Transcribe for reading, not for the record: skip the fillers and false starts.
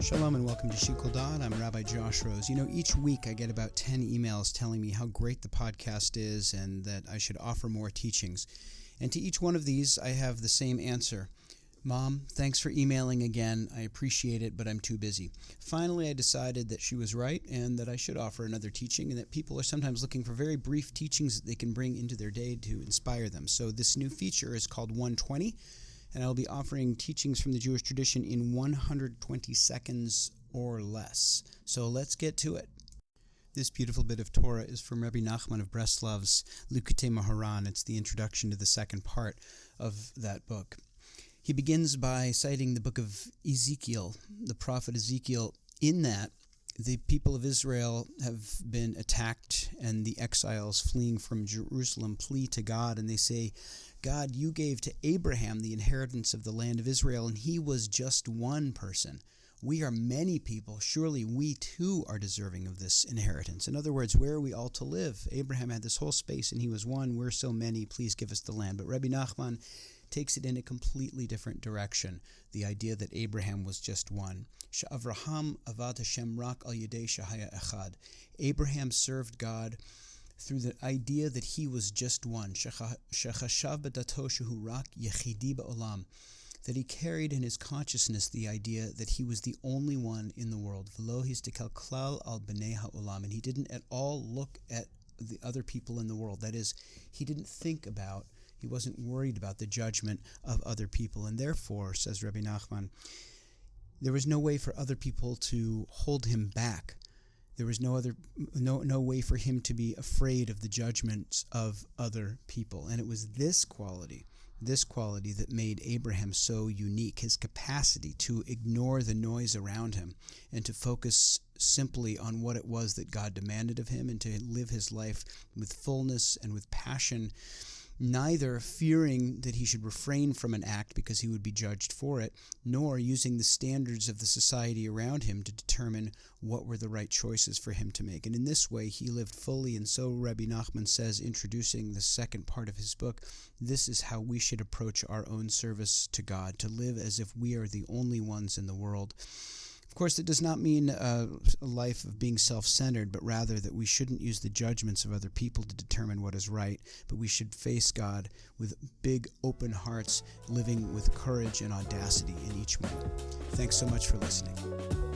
Shalom and welcome to Shikol Dad. I'm Rabbi Josh Rose. Each week I get about 10 emails telling me how great the podcast is and that I should offer more teachings. And to each one of these, I have the same answer. Mom, thanks for emailing again. I appreciate it, but I'm too busy. Finally, I decided that she was right and that I should offer another teaching and that people are sometimes looking for very brief teachings that they can bring into their day to inspire them. So this new feature is called 120. And I'll be offering teachings from the Jewish tradition in 120 seconds or less. So let's get to it. This beautiful bit of Torah is from Rebbe Nachman of Breslav's Likutei Moharan. It's the introduction to the second part of that book. He begins by citing the book of Ezekiel, the prophet Ezekiel. In that, the people of Israel have been attacked and the exiles fleeing from Jerusalem plead to God and they say, God, you gave to Abraham the inheritance of the land of Israel and he was just one person. We are many people. Surely we too are deserving of this inheritance. In other words, where are we all to live? Abraham had this whole space and he was one. We're so many. Please give us the land. But Rebbe Nachman takes it in a completely different direction. The idea that Abraham was just one. She'avraham avad Hashem rak al yedei shehaya echad. Abraham served God through the idea that he was just one. Shechashav b'dato shehu rak yechidi ba'olam. That he carried in his consciousness the idea that he was the only one in the world. V'lo histekel klal al b'nei ha'olam. And he didn't at all look at the other people in the world. That is, he wasn't worried about the judgment of other people. And therefore, says Rebbe Nachman, there was no way for other people to hold him back. There was no way for him to be afraid of the judgments of other people. And it was this quality that made Abraham so unique, his capacity to ignore the noise around him and to focus simply on what it was that God demanded of him and to live his life with fullness and with passion, neither fearing that he should refrain from an act because he would be judged for it, nor using the standards of the society around him to determine what were the right choices for him to make. And in this way, he lived fully. And so Rebbe Nachman says, introducing the second part of his book, this is how we should approach our own service to God, to live as if we are the only ones in the world. Of course, it does not mean a life of being self-centered, but rather that we shouldn't use the judgments of other people to determine what is right, but we should face God with big, open hearts, living with courage and audacity in each moment. Thanks so much for listening.